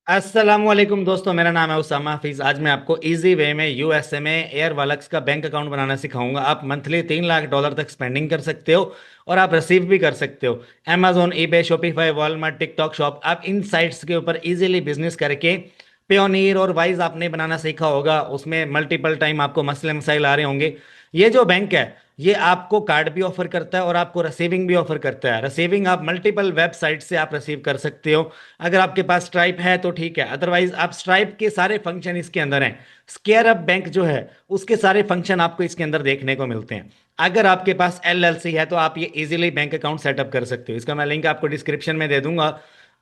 अस्सलामुअलैकुम दोस्तों, मेरा नाम है उसामा हाफिज। आज मैं आपको इजी वे में यूएसए में एयर वालक्स का बैंक अकाउंट बनाना सिखाऊंगा। आप मंथली $3 लाख तक स्पेंडिंग कर सकते हो और आप रिसीव भी कर सकते हो। Amazon, eBay, Shopify, Walmart, TikTok shop, आप इन साइट्स के ऊपर इजीली बिजनेस करके पेयोनियर और वाइज आपने बनाना सीखा होगा। उसमें मल्टीपल टाइम आपको मसले मसाइल आ रहे होंगे। ये जो बैंक है, ये आपको कार्ड भी ऑफर करता है और आपको रिसीविंग भी ऑफर करता है। रिसीविंग आप मल्टीपल वेबसाइट से आप रिसीव कर सकते हो। अगर आपके पास स्ट्राइप है तो ठीक है, अदरवाइज आप स्ट्राइप के सारे फंक्शन इसके अंदर हैं। स्केयर अप बैंक जो है, उसके सारे फंक्शन आपको इसके अंदर देखने को मिलते हैं। अगर आपके पास एलएलसी है तो आप ये इजीली बैंक अकाउंट सेटअप कर सकते हो। इसका मैं लिंक आपको डिस्क्रिप्शन में दे दूंगा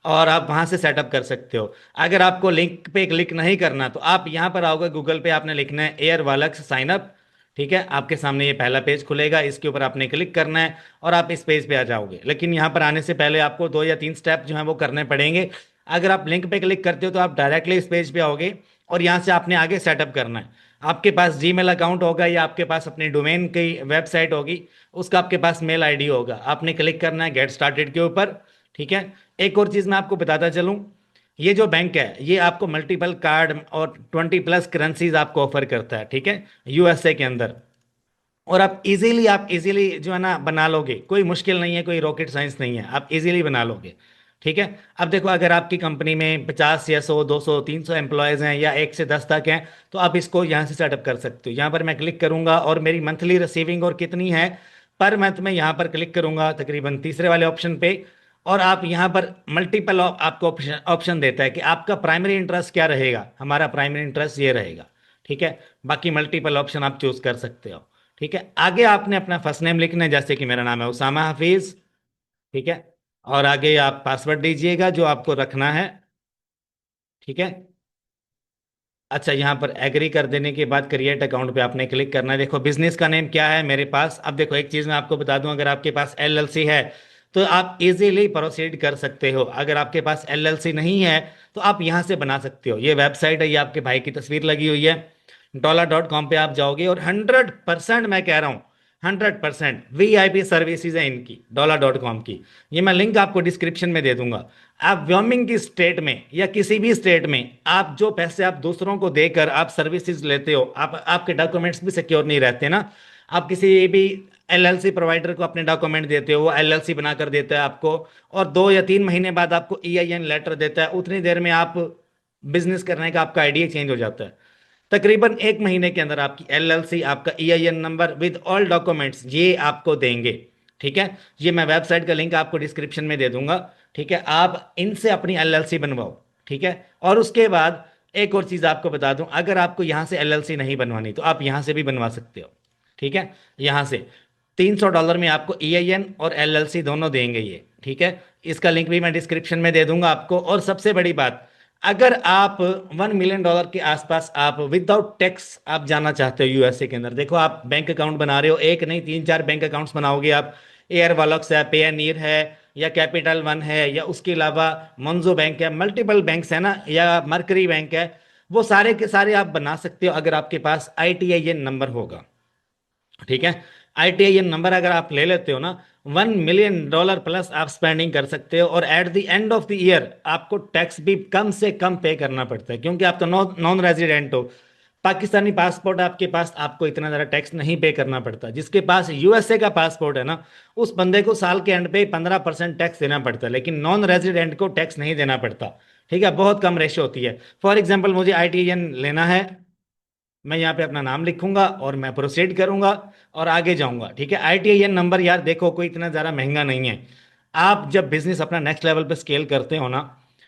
और आप वहां से सेटअप कर सकते हो। अगर आपको लिंक पे क्लिक नहीं करना तो आप यहां पर आओगे, गूगल पे आपने लिखना है एयर वालक्स साइन अप। ठीक है, आपके सामने ये पहला पेज खुलेगा, इसके ऊपर आपने क्लिक करना है और आप इस पेज पे आ जाओगे। लेकिन यहाँ पर आने से पहले आपको 2 या 3 स्टेप जो है वो करने पड़ेंगे। अगर आप लिंक पे क्लिक करते हो तो आप डायरेक्टली इस पेज पे आओगे और यहाँ से आपने आगे सेटअप करना है। आपके पास जीमेल अकाउंट होगा या आपके पास अपनी डोमेन की वेबसाइट होगी, उसका आपके पास मेल आईडी होगा। आपने क्लिक करना है गेट स्टार्टेड के ऊपर। ठीक है, एक और चीज़ मैं आपको बताता चलूँ। ये जो बैंक है ये आपको मल्टीपल कार्ड और 20+ करेंसीज आपको ऑफर करता है। ठीक है, यूएसए के अंदर। और आप इजीली जो है ना बना लोगे। कोई मुश्किल नहीं है, कोई रॉकेट साइंस नहीं है, आप इजीली बना लोगे। ठीक है। अब देखो, अगर आपकी कंपनी में 50 या 100, 200, 300 एम्प्लॉयज हैं या 1 से 10 तक हैं, तो आप इसको यहाँ से सेटअप कर सकते हो। यहाँ पर मैं क्लिक करूंगा और मेरी मंथली रिसीविंग और कितनी है पर मंथ में यहाँ पर क्लिक करूंगा तकरीबन तीसरे वाले ऑप्शन पे। और आप यहाँ पर मल्टीपल आपको ऑप्शन ऑप्शन देता है कि आपका प्राइमरी इंटरेस्ट क्या रहेगा। हमारा प्राइमरी इंटरेस्ट ये रहेगा। ठीक है, बाकी मल्टीपल ऑप्शन आप चूज कर सकते हो। ठीक है, आगे आपने अपना फर्स्ट नेम लिखना है, जैसे कि मेरा नाम है उसामा हाफिज। ठीक है, और आगे आप पासवर्ड दीजिएगा जो आपको रखना है। ठीक है। अच्छा, यहाँ पर एग्री कर देने के बाद क्रिएट अकाउंट पे आपने क्लिक करना है। देखो बिजनेस का नेम क्या है मेरे पास। अब देखो, एक चीज मैं आपको बता दूं, अगर आपके पास एलएलसी है तो आप इजीली प्रोसीड कर सकते हो। अगर आपके पास एलएलसी नहीं है तो आप यहाँ से बना सकते हो। ये वेबसाइट है, ये आपके भाई की तस्वीर लगी हुई है। $.com पे आप जाओगे और 100% मैं कह रहा हूँ, 100% वीआईपी सर्विसेज है इनकी $.com की। ये मैं लिंक आपको डिस्क्रिप्शन में दे दूंगा। आप व्योमिंग की स्टेट में या किसी भी स्टेट में आप जो पैसे आप दूसरों को देकर आप सर्विसेज लेते हो, आप आपके डॉक्यूमेंट्स भी सिक्योर नहीं रहते ना। आप किसी भी एलएलसी प्रोवाइडर को अपने डॉक्यूमेंट देते हो, वो एलएलसी बनाकर देता है आपको, और 2 या 3 महीने बाद आपको ईआईएन लेटर देता है। उतनी देर में आप बिजनेस करने का आपका आइडिया चेंज हो जाता है। तकरीबन 1 महीने के अंदर आपकी एलएलसी, आपका EIN number with all documents ये आपको देंगे। ठीक है, ये मैं वेबसाइट का लिंक आपको डिस्क्रिप्शन में दे दूंगा। ठीक है, आप इनसे अपनी एलएलसी बनवाओ। ठीक है, और उसके बाद एक और चीज आपको बता दूं, अगर आपको यहां से एलएलसी नहीं बनवानी तो आप यहां से भी बनवा सकते हो। ठीक है, यहां से $300 में आपको ईआईएन और एलएलसी दोनों देंगे ये। ठीक है, इसका लिंक भी मैं डिस्क्रिप्शन में दे दूंगा आपको। और सबसे बड़ी बात, अगर आप $1 मिलियन के आसपास आप विदाउट टैक्स आप जाना चाहते हो यूएसए के अंदर, देखो आप बैंक अकाउंट बना रहे हो, एक नहीं 3 4 बैंक अकाउंट्स बनाओगे आप। एयर वालक्स है, पेयनीर है, या कैपिटल वन है, या उसके अलावा मंजो बैंक है, मल्टीपल बैंक्स है ना, या मर्करी बैंक है। वो सारे के सारे आप बना सकते हो अगर आपके पास आईटीआईएन नंबर होगा। ठीक है, आईटीआईएन नंबर अगर आप ले लेते हो ना, $1 मिलियन प्लस आप स्पेंडिंग कर सकते हो। और at the end of the year आपको टैक्स भी कम से कम पे करना पड़ता है, क्योंकि आप तो नॉन रेजिडेंट हो। पाकिस्तानी पासपोर्ट आपके पास, आपको इतना ज़्यादा टैक्स नहीं पे करना पड़ता। जिसके पास यूएसए का पासपोर्ट है ना, उस बंदे को साल के एंड पे 15% टैक्स देना पड़ता है, लेकिन नॉन रेजिडेंट को टैक्स नहीं देना पड़ता। ठीक है, बहुत कम रेशो होती है। फॉर एग्जाम्पल, मुझे आईटीआईएन लेना है, मैं यहाँ पे अपना नाम लिखूंगा और मैं प्रोसीड करूंगा और आगे जाऊंगा। ठीक है, आईटीआईएन नंबर यार देखो कोई इतना ज़्यादा महंगा नहीं है। आप जब बिजनेस अपना नेक्स्ट लेवल पे स्केल करते हो ना,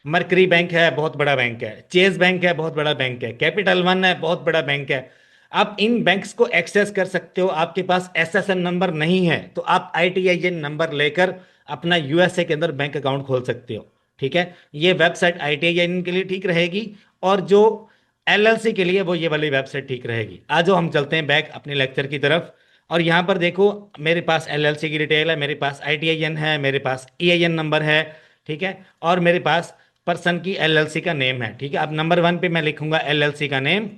मर्करी बैंक है, बहुत बड़ा बैंक है, चेज बैंक है, बहुत बड़ा बैंक है, कैपिटल वन है, बहुत बड़ा बैंक है। आप इन बैंक्स को एक्सेस कर सकते हो। आपके पास एसएसएन नंबर नहीं है तो आप आईटीआईएन नंबर लेकर अपना यूएसए के अंदर बैंक अकाउंट खोल सकते हो। ठीक है, ये वेबसाइट आईटीआईएन के लिए ठीक रहेगी, और जो एलएलसी के लिए वो ये वाली वेबसाइट ठीक रहेगी। आज हम चलते हैं बैक अपने लेक्चर की तरफ। और यहाँ पर देखो, मेरे पास एलएलसी की डिटेल है, मेरे पास आईटीआईएन है, मेरे पास ईआईएन नंबर है। ठीक है, और मेरे पास पर्सन की एलएलसी का नेम है। ठीक है, अब नंबर 1 पे मैं लिखूंगा एलएलसी का नेम।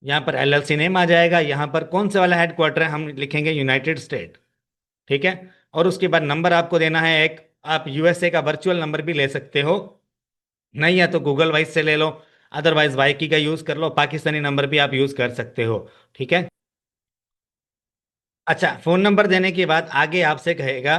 यहाँ पर एलएलसी नेम आ जाएगा। यहाँ पर कौन से वाला हेडक्वार्टर है, हम लिखेंगे यूनाइटेड स्टेट। ठीक है, और उसके बाद नंबर आपको देना है एक। आप यूएसए का वर्चुअल नंबर भी ले सकते हो। नहीं है तो गूगल वाइज से ले लो, अदरवाइज वाईकी का यूज कर लो, पाकिस्तानी नंबर भी आप यूज कर सकते हो। ठीक है। अच्छा, फोन नंबर देने के बाद आगे आपसे कहेगा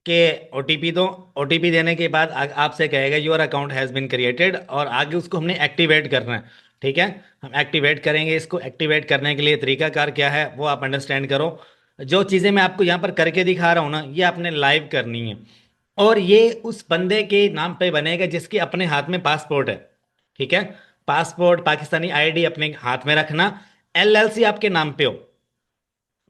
कि ओटीपी दो। ओटीपी देने के बाद आपसे कहेगा your account has been created, और आगे उसको हमने एक्टिवेट करना है। ठीक है। हम एक्टिवेट करेंगे। इसको एक्टिवेट करने के लिए तरीकाकार क्या है वो आप अंडरस्टैंड करो। जो चीज़ें मैं आपको यहाँ पर करके दिखा रहा हूँ ना, ये आपने लाइव करनी है। और ये उस बंदे के नाम पे बनेगा जिसके अपने हाथ में पासपोर्ट है। ठीक है। पासपोर्ट, पाकिस्तानी आईडी अपने हाथ में रखना। एलएलसी आपके नाम पे हो।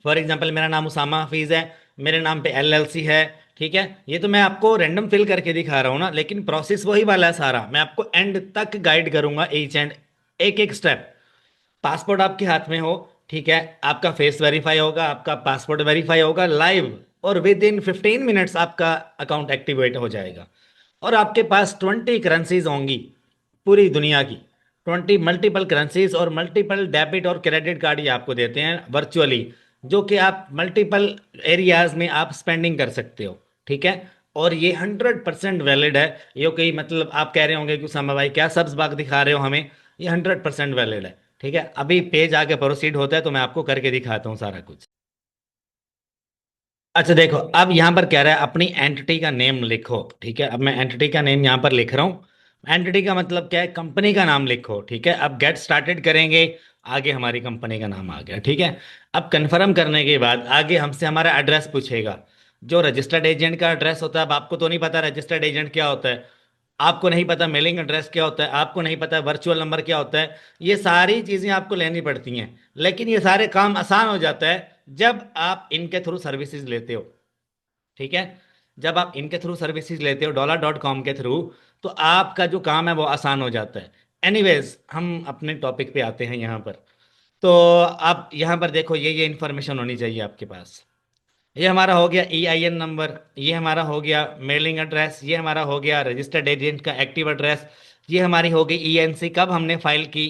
फॉर एग्जाम्पल मेरा नाम उसामा हफीज है, मेरे नाम पे एलएलसी है। ठीक है। ये तो मैं आपको रैंडम फिल करके दिखा रहा हूँ ना, लेकिन प्रोसेस वही वाला है सारा। मैं आपको एंड तक गाइड करूंगा, ईच एंड एक एक स्टेप। पासपोर्ट आपके हाथ में हो। ठीक है। आपका फेस वेरीफाई होगा, आपका पासपोर्ट वेरीफाई होगा लाइव, और विद इन 15 मिनट्स आपका अकाउंट एक्टिवेट हो जाएगा। और आपके पास 20 करेंसीज होंगी पूरी दुनिया की। 20 मल्टीपल करेंसीज और मल्टीपल डेबिट और क्रेडिट कार्ड ये आपको देते हैं वर्चुअली, जो कि आप मल्टीपल एरियाज में आप स्पेंडिंग कर सकते हो। ठीक है। और ये 100% वैलिड है। ये कोई मतलब आप कह रहे होंगे कि उसामा भाई क्या सब्ज बाग दिखा रहे हो हमें, ये 100% वैलिड है। ठीक है। अभी पेज आगे प्रोसीड होता है तो मैं आपको करके दिखाता हूँ सारा कुछ। अच्छा देखो, अब यहाँ पर कह रहा है अपनी एंटिटी का नेम लिखो। ठीक है। अब मैं एंटिटी का नेम यहाँ पर लिख रहा हूँ। एंटिटी का मतलब क्या है, कंपनी का नाम लिखो। ठीक है। अब गेट स्टार्टेड करेंगे। आगे हमारी कंपनी का नाम आ गया। ठीक है। अब कंफर्म करने के बाद आगे हमसे हमारा एड्रेस पूछेगा, जो रजिस्टर्ड एजेंट का एड्रेस होता है। अब आपको तो नहीं पता रजिस्टर्ड एजेंट क्या होता है, आपको नहीं पता मेलिंग एड्रेस क्या होता है, आपको नहीं पता वर्चुअल नंबर क्या होता है। ये सारी चीज़ें आपको लेनी पड़ती हैं, लेकिन ये सारे काम आसान हो जाता है जब आप इनके थ्रू सर्विसेज लेते हो। ठीक है। जब आप इनके थ्रू सर्विसेज लेते हो $.com के थ्रू, तो आपका जो काम है वो आसान हो जाता है। एनीवेज, हम अपने टॉपिक पे आते हैं यहाँ पर। तो आप यहाँ पर देखो, ये इन्फॉर्मेशन होनी चाहिए आपके पास। ये हमारा हो गया EIN नंबर, ये हमारा हो गया मेलिंग एड्रेस, ये हमारा हो गया रजिस्टर्ड एजेंट का एक्टिव एड्रेस, ये हमारी हो गई ENC कब हमने फाइल की।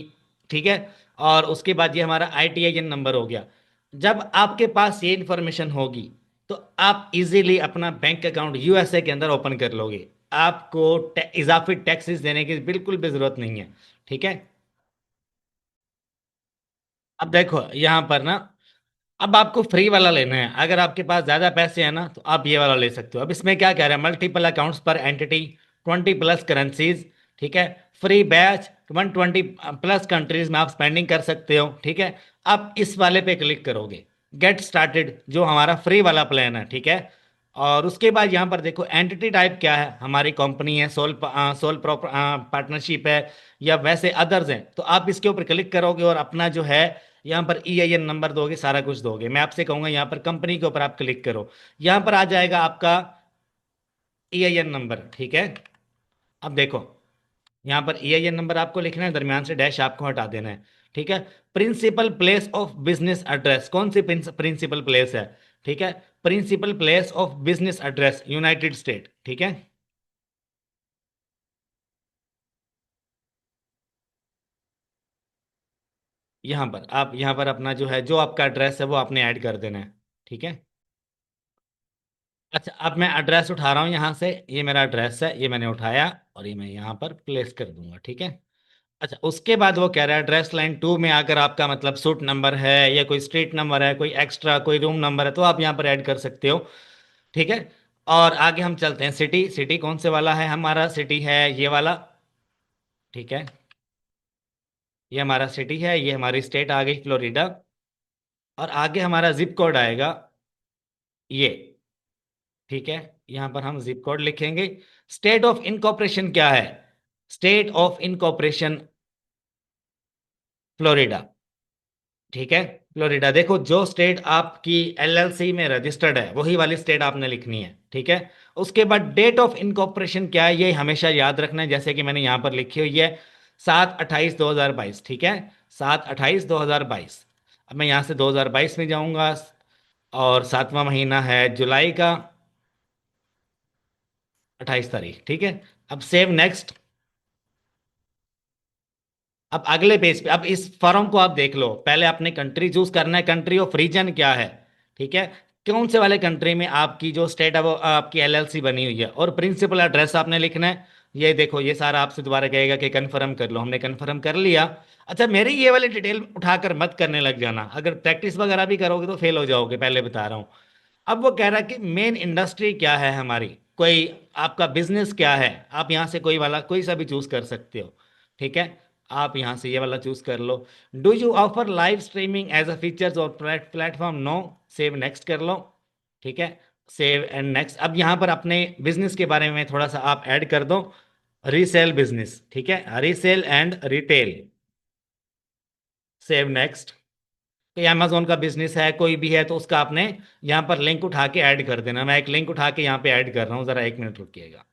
ठीक है। और उसके बाद ये हमारा ITIN नंबर हो गया। जब आपके पास ये इंफॉर्मेशन होगी तो आप इजीली अपना बैंक अकाउंट USA के अंदर ओपन कर लोगे। आपको इजाफी टैक्सेस देने की बिल्कुल भी जरूरत नहीं है। ठीक है। अब देखो यहाँ पर ना, अब आपको फ्री वाला लेना है। अगर आपके पास ज्यादा पैसे हैं ना तो आप ये वाला ले सकते हो। अब इसमें क्या कह रहा है, मल्टीपल अकाउंट्स पर एंटिटी, 20 प्लस करेंसीज। ठीक है। फ्री बैच, 120 प्लस कंट्रीज में आप स्पेंडिंग कर सकते हो। ठीक है। आप इस वाले पे क्लिक करोगे, गेट स्टार्टेड, जो हमारा फ्री वाला प्लान है। ठीक है। और उसके बाद यहाँ पर देखो एंटिटी टाइप क्या है, हमारी कंपनी है, सोल सोल पार्टनरशिप है, या वैसे अदर्स हैं। तो आप इसके ऊपर क्लिक करोगे और अपना जो है यहाँ पर EIN नंबर दोगे, सारा कुछ दोगे। मैं आपसे कहूंगा यहाँ पर कंपनी के ऊपर आप क्लिक करो, यहाँ पर आ जाएगा आपका EIN नंबर। ठीक है। अब देखो, यहाँ पर EIN नंबर आपको लिखना है, दरमियान से डैश आपको हटा देना है। ठीक है। Principal place of business address, कौन सी प्रिंसिपल प्लेस है। ठीक है। Principal place of business address United State. ठीक है। यहाँ पर अपना जो है, जो आपका एड्रेस है वो आपने ऐड कर देना है। ठीक है। अच्छा, अब मैं एड्रेस उठा रहा हूँ यहाँ से, ये मेरा एड्रेस है, ये मैंने उठाया और ये मैं यहाँ पर प्लेस कर दूंगा। ठीक है। अच्छा, उसके बाद वो कह रहा है एड्रेस लाइन 2 में अगर आपका मतलब सूट नंबर है या कोई स्ट्रीट नंबर है, कोई एक्स्ट्रा कोई रूम नंबर है, तो आप यहाँ पर ऐड कर सकते हो। ठीक है। और आगे हम चलते हैं, सिटी। सिटी कौन से वाला है, हमारा सिटी है ये वाला। ठीक है। ये हमारा सिटी है, ये हमारी स्टेट आ गई फ्लोरिडा। और आगे हमारा जिप कोड आएगा ये। ठीक है। यहाँ पर हम जिप कोड लिखेंगे। स्टेट ऑफ इनकॉर्पोरेशन क्या है, स्टेट ऑफ इनकॉर्पोरेशन फ्लोरिडा। ठीक है। फ्लोरिडा, देखो जो स्टेट आपकी LLC में रजिस्टर्ड है वही वाली स्टेट आपने लिखनी है। ठीक है। उसके बाद डेट ऑफ इनकॉर्पोरेशन क्या है, ये हमेशा याद रखना है, जैसे कि मैंने यहाँ पर लिखी हुई है 7/28/2022। ठीक है। 7/28/2022। अब मैं यहाँ से 2022 में जाऊँगा, और सातवां महीना है जुलाई का, 28 तारीख। ठीक है। अब सेव नेक्स्ट। अब अगले पेज पे, अब इस फॉर्म को आप देख लो। पहले आपने कंट्री चूज करना है, कंट्री ऑफ रीजन क्या है। ठीक है। कौन से वाले कंट्री में आपकी जो स्टेट है वो आपकी LLC बनी हुई है, और प्रिंसिपल एड्रेस आपने लिखना है। ये देखो ये सारा आपसे दोबारा कहेगा कि कंफर्म कर लो, हमने कंफर्म कर लिया। अच्छा मेरी ये वाली डिटेल उठाकर मत करने लग जाना, अगर प्रैक्टिस वगैरह भी करोगे तो फेल हो जाओगे, पहले बता रहा हूँ। अब वो कह रहा है कि मेन इंडस्ट्री क्या है हमारी, कोई आपका बिजनेस क्या है, आप यहाँ से कोई वाला कोई सा भी चूज कर सकते हो। ठीक है, आप यहाँ से ये वाला चूज कर लो। Do you offer live streaming as a features और प्लेटफॉर्म, नो, सेव नेक्स्ट कर लो। ठीक है, सेव एंड नेक्स्ट। अब यहाँ पर अपने बिजनेस के बारे में थोड़ा सा आप ऐड कर दो, रीसेल बिजनेस, ठीक है, resale and retail, save next. कि अमेजोन का बिजनेस है कोई भी है तो उसका आपने यहाँ पर लिंक उठा के ऐड कर देना। मैं एक लिंक उठा के यहाँ पे ऐड कर रहा हूँ, जरा 1 मिनट रुकिएगा।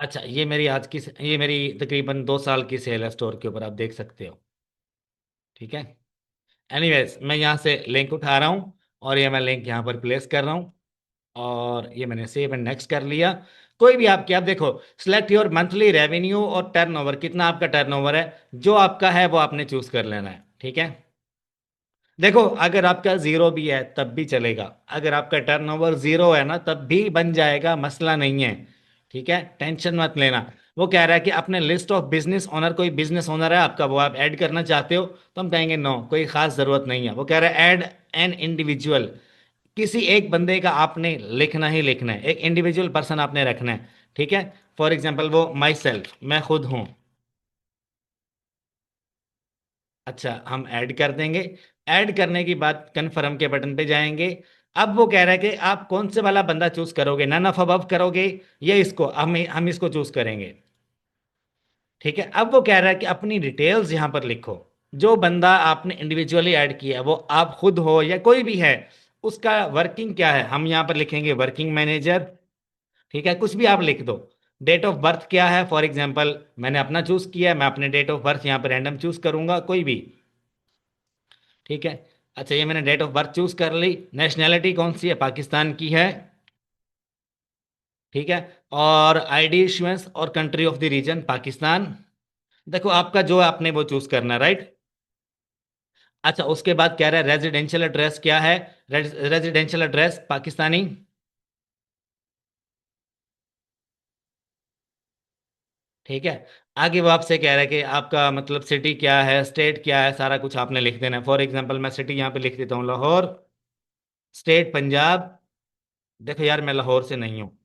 अच्छा ये मेरी आज की, ये मेरी तकरीबन 2 साल की सेल है स्टोर के ऊपर, आप देख सकते हो। ठीक है, एनीवेज मैं यहाँ से लिंक उठा रहा हूँ और ये मैं लिंक यहाँ पर प्लेस कर रहा हूँ, और ये मैंने सेव एंड नेक्स्ट कर लिया। कोई भी आपके, आप देखो, सिलेक्ट योर मंथली रेवेन्यू और टर्नओवर, कितना आपका टर्नओवर है, जो आपका है वो आपने चूज कर लेना है। ठीक है, देखो अगर आपका जीरो भी है तब भी चलेगा, अगर आपका टर्नओवर जीरो है ना तब भी बन जाएगा, मसला नहीं है। ठीक है, टेंशन मत लेना। वो कह रहा है कि अपने लिस्ट ऑफ बिजनेस ओनर, कोई बिजनेस ओनर है आपका वो आप ऐड करना चाहते हो, तो हम कहेंगे नो, कोई खास जरूरत नहीं है। वो कह रहा है ऐड एन इंडिविजुअल, किसी एक बंदे का आपने लिखना ही लिखना है, एक इंडिविजुअल पर्सन आपने रखना है। ठीक है, फॉर एग्जाम्पल वो माई सेल्फ, मैं खुद हूं। अच्छा हम ऐड कर देंगे। ऐड करने की बाद कन्फर्म के बटन पे जाएंगे। अब वो कह रहा है कि आप कौन से वाला बंदा चूज करोगे, नन ऑफ अबव करोगे या इसको, हम इसको चूज करेंगे। ठीक है, अब वो कह रहा है कि अपनी डिटेल्स यहां पर लिखो, जो बंदा आपने इंडिविजुअली ऐड किया है वो आप खुद हो या कोई भी है, उसका वर्किंग क्या है, हम यहां पर लिखेंगे वर्किंग मैनेजर। ठीक है, कुछ भी आप लिख दो। डेट ऑफ बर्थ क्या है, फॉर एग्जाम्पल मैंने अपना चूज किया है, मैं अपने डेट ऑफ बर्थ यहाँ पर रैंडम चूज करूंगा कोई भी। ठीक है, अच्छा ये मैंने डेट ऑफ बर्थ चूज कर ली। नेशनैलिटी कौन सी है, पाकिस्तान की है। ठीक है, और आईडी इशुएंस और country of the region Pakistan. देखो आपका जो आपने वो चूज करना है, राइट। अच्छा उसके बाद कह रहा है रेजिडेंशियल एड्रेस क्या है, रेजिडेंशियल एड्रेस पाकिस्तानी। ठीक है, आगे वो आपसे कह रहा है कि आपका मतलब सिटी क्या है, स्टेट क्या है, सारा कुछ आपने लिख देना है। फॉर एग्जांपल मैं सिटी यहाँ पे लिख देता हूँ लाहौर, स्टेट पंजाब। देखो यार मैं लाहौर से नहीं हूँ।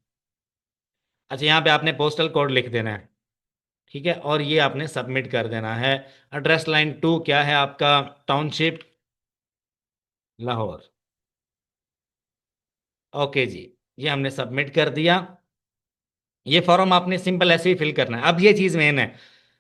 अच्छा यहाँ पे आपने पोस्टल कोड लिख देना है। ठीक है, और ये आपने सबमिट कर देना है। एड्रेस लाइन 2 क्या है आपका, टाउनशिप लाहौर। ओके जी, ये हमने सबमिट कर दिया। ये फॉर्म आपने सिंपल ऐसे ही फिल करना है। अब ये चीज़ मेन है,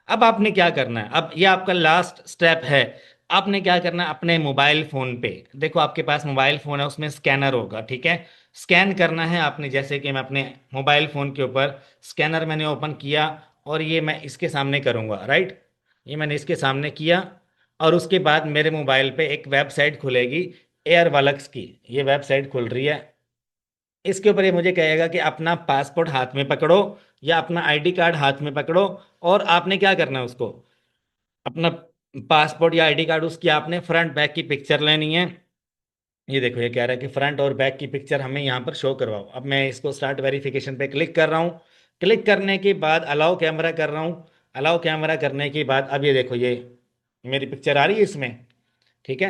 अब आपने क्या करना है, अब ये आपका लास्ट स्टेप है। आपने क्या करना है, अपने मोबाइल फोन पे, देखो आपके पास मोबाइल फोन है उसमें स्कैनर होगा। ठीक है, स्कैन करना है आपने, जैसे कि मैं अपने मोबाइल फोन के ऊपर स्कैनर मैंने ओपन किया और ये मैं इसके सामने करूंगा, राइट। ये मैंने इसके सामने किया और उसके बाद मेरे मोबाइल पे एक वेबसाइट खुलेगी, एयर वालक्स की, ये वेबसाइट खुल रही है। इसके ऊपर ये मुझे कहेगा कि अपना पासपोर्ट हाथ में पकड़ो या अपना आईडी कार्ड हाथ में पकड़ो, और आपने क्या करना है उसको, अपना पासपोर्ट या आईडी कार्ड, उसकी आपने फ्रंट बैक की पिक्चर लेनी है। ये देखो ये कह रहा है कि फ्रंट और बैक की पिक्चर हमें यहाँ पर शो करवाओ। अब मैं इसको स्टार्ट वेरिफिकेशन पे क्लिक कर रहा हूँ। क्लिक करने के बाद अलाउ कैमरा कर रहा हूँ। अलाउ कैमरा करने के बाद अब ये देखो ये मेरी पिक्चर आ रही है इसमें। ठीक है,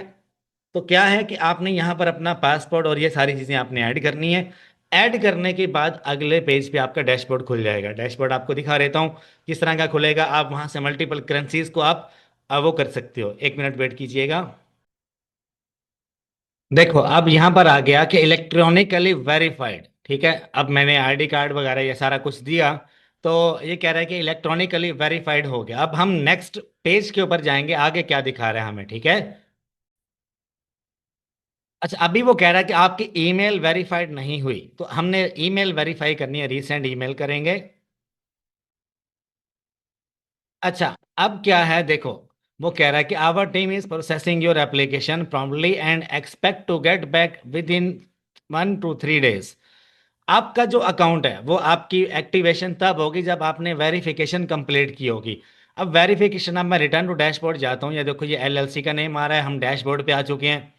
तो क्या है कि आपने यहाँ पर अपना पासपोर्ट और ये सारी चीज़ें आपने ऐड करनी है। ऐड करने के बाद अगले पेज पे आपका डैशबोर्ड खुल जाएगा। डैशबोर्ड आपको दिखा देता हूँ किस तरह का खुलेगा। आप वहाँ से मल्टीपल करेंसीज को आप वो कर सकते हो। 1 मिनट वेट कीजिएगा। देखो अब यहाँ पर आ गया कि इलेक्ट्रॉनिकली वेरीफाइड। ठीक है, अब मैंने आईडी कार्ड वगैरह ये सारा कुछ दिया, तो ये कह रहा है कि इलेक्ट्रॉनिकली वेरीफाइड हो गया। अब हम नेक्स्ट पेज के ऊपर जाएंगे, आगे क्या दिखा रहा है हमें। ठीक है, अच्छा अभी वो कह रहा है कि आपकी ईमेल वेरीफाइड नहीं हुई, तो हमने ईमेल वेरीफाई करनी है, रीसेंड ईमेल करेंगे। अच्छा अब क्या है देखो, वो कह रहा है कि our team is processing your application promptly and expect to get back within 1 to 3 days। आपका जो अकाउंट है वो आपकी एक्टिवेशन तब होगी जब आपने वेरिफिकेशन कंप्लीट की होगी। अब वेरिफिकेशन, अब मैं रिटर्न टू डैशबोर्ड जाता हूँ, ये देखो ये एलएलसी का नेम आ रहा है, हम डैशबोर्ड पे आ चुके हैं।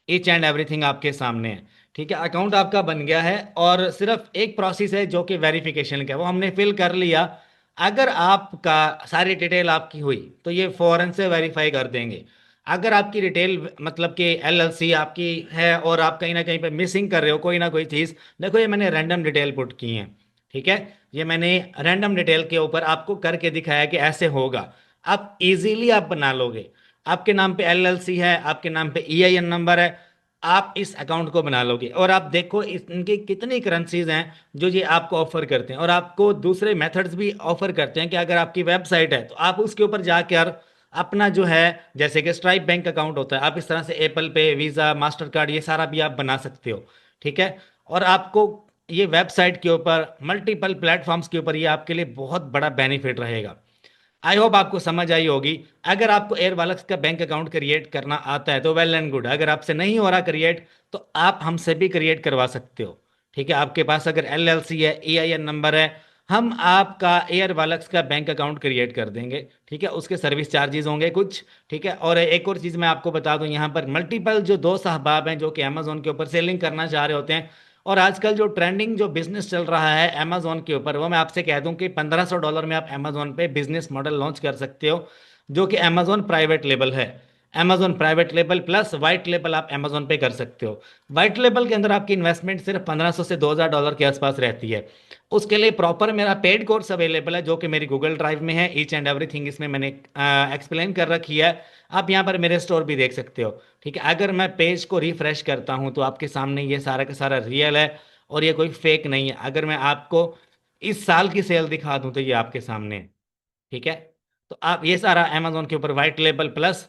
ईच एंड एवरीथिंग आपके सामने है। ठीक है, अकाउंट आपका बन गया है और सिर्फ एक प्रोसेस है जो कि वेरिफिकेशन का है, वो हमने फिल कर लिया। अगर आपका सारी डिटेल आपकी हुई तो ये फौरन से वेरीफाई कर देंगे। अगर आपकी डिटेल मतलब कि एलएलसी आपकी है और आप कहीं ना कहीं पे मिसिंग कर रहे हो कोई ना कोई चीज़, देखो ये मैंने रैंडम डिटेल पुट की है। ठीक है, ये मैंने रैंडम डिटेल के ऊपर आपको करके दिखाया कि ऐसे होगा। आप इजीली आप बना लोगे। आपके नाम पे एलएलसी है, आपके नाम पे ईआईएन नंबर है, आप इस अकाउंट को बना लोगे। और आप देखो इनकी कितनी करेंसीज हैं जो ये आपको ऑफर करते हैं, और आपको दूसरे मेथड्स भी ऑफर करते हैं कि अगर आपकी वेबसाइट है तो आप उसके ऊपर जाकर अपना जो है, जैसे कि स्ट्राइप बैंक अकाउंट होता है, आप इस तरह से एप्पल पे, वीज़ा, मास्टर कार्ड, ये सारा भी आप बना सकते हो। ठीक है, और आपको ये वेबसाइट के ऊपर मल्टीपल प्लेटफॉर्म्स के ऊपर ये आपके लिए बहुत बड़ा बेनिफिट रहेगा। आई होप आपको समझ आई होगी। अगर आपको एयर वालक्स का बैंक अकाउंट क्रिएट करना आता है तो वेल एंड गुड, अगर आपसे नहीं हो रहा क्रिएट तो आप हमसे भी क्रिएट करवा सकते हो। ठीक है, आपके पास अगर एलएलसी है, ईआईएन नंबर है, हम आपका एयर वालक्स का बैंक अकाउंट क्रिएट कर देंगे। ठीक है, उसके सर्विस चार्जेस होंगे कुछ। ठीक है, और एक और चीज़ मैं आपको बता दूं, यहाँ पर मल्टीपल जो दोस्त अहबाब हैं जो कि अमेजोन के ऊपर सेलिंग करना चाह रहे होते हैं, और आजकल जो ट्रेंडिंग जो बिजनेस चल रहा है अमेजोन के ऊपर, वो मैं आपसे कह दूं कि $1500 में आप अमेजोन पे बिजनेस मॉडल लॉन्च कर सकते हो, जो कि अमेजोन प्राइवेट लेबल है। Amazon private label plus white label आप अमेजोन पे कर सकते हो। वाइट लेबल के अंदर आपकी इन्वेस्टमेंट सिर्फ 1500 से $2000 के आसपास रहती है। उसके लिए प्रॉपर मेरा पेड कोर्स अवेलेबल है जो कि मेरी गूगल ड्राइव में है, ईच एंड एवरीथिंग इसमें मैंने एक्सप्लेन कर रखी है। आप यहाँ पर मेरे स्टोर भी देख सकते हो। ठीक है, अगर मैं पेज को रिफ्रेश करता हूँ तो आपके सामने ये सारा का सारा रियल है और ये कोई फेक नहीं है। अगर मैं आपको इस साल की सेल दिखा दूं तो ये आपके सामने है। ठीक है, तो आप ये सारा अमेजोन के ऊपर white label plus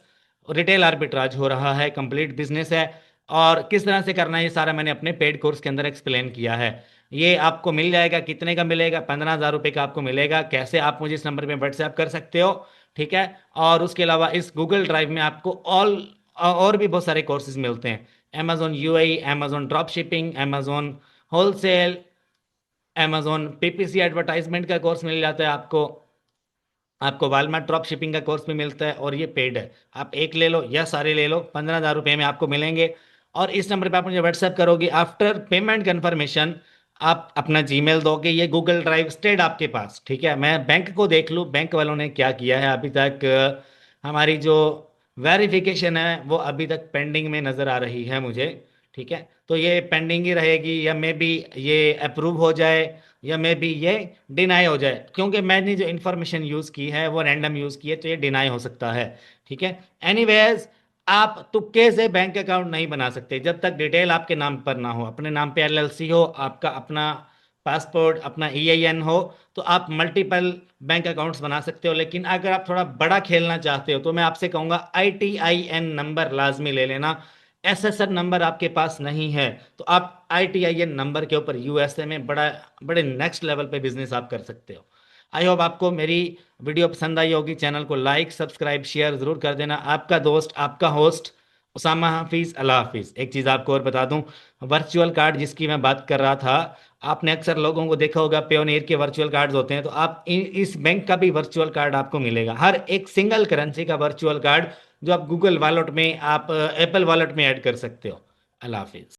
retail arbitrage हो रहा है, कंप्लीट बिजनेस है। और किस तरह से करना है ये सारा मैंने अपने पेड कोर्स के अंदर एक्सप्लेन किया है। ये आपको मिल जाएगा, कितने का मिलेगा? 15,000 रुपये का आपको मिलेगा। कैसे? आप मुझे इस नंबर पे व्हाट्सएप कर सकते हो। ठीक है, और उसके अलावा इस गूगल ड्राइव में आपको ऑल और भी बहुत सारे कोर्सेज मिलते हैं। Amazon UAE, Amazon drop shipping, Amazon wholesale, Amazon PPC advertisement का कोर्स मिल जाता है आपको। आपको वालमार्ट ड्रॉप शिपिंग का कोर्स भी मिलता है और ये पेड है। आप एक ले लो या सारे ले लो, 15,000 रुपये में आपको मिलेंगे। और इस नंबर पे आप मुझे व्हाट्सएप करोगे, आफ्टर पेमेंट कन्फर्मेशन आप अपना जीमेल दोगे, ये गूगल ड्राइव स्टेड आपके पास। ठीक है, मैं बैंक को देख लूँ बैंक वालों ने क्या किया है अभी तक। हमारी जो वेरिफिकेशन है वो अभी तक पेंडिंग में नज़र आ रही है मुझे। ठीक है, तो ये पेंडिंग ही रहेगी, या मे बी ये अप्रूव हो जाए या मे बी ये डिनाई हो जाए, क्योंकि मैंने जो इन्फॉर्मेशन यूज़ की है वो रैंडम यूज़ की है, तो ये डिनाई हो सकता है। ठीक है, एनीवेज आप तुक्के से बैंक अकाउंट नहीं बना सकते जब तक डिटेल आपके नाम पर ना हो, अपने नाम पे एलएलसी हो, आपका अपना पासपोर्ट, अपना ईआईएन हो, तो आप मल्टीपल बैंक अकाउंट्स बना सकते हो। लेकिन अगर आप थोड़ा बड़ा खेलना चाहते हो तो मैं आपसे कहूँगा आईटीआईएन नंबर लाजमी ले लेना। एसएसएन नंबर आपके पास नहीं है तो आप आईटीआईएन नंबर के ऊपर यूएसए में बड़ा बड़े नेक्स्ट लेवल पे बिजनेस आप कर सकते हो। आई होप आपको मेरी वीडियो पसंद आई होगी। चैनल को लाइक, सब्सक्राइब, शेयर जरूर कर देना। आपका दोस्त, आपका होस्ट उसामा हाफिज। अल्लाह हाफिज। एक चीज़ आपको और बता दूं, वर्चुअल कार्ड जिसकी मैं बात कर रहा था, आपने अक्सर लोगों को देखा होगा पेयोनियर के वर्चुअल कार्ड्स होते हैं, तो आप इस बैंक का भी वर्चुअल कार्ड आपको मिलेगा, हर एक सिंगल करेंसी का वर्चुअल कार्ड, जो आप गूगल वॉलेट में, आप एप्पल वॉलेट में ऐड कर सकते हो। अल्लाह हाफिज।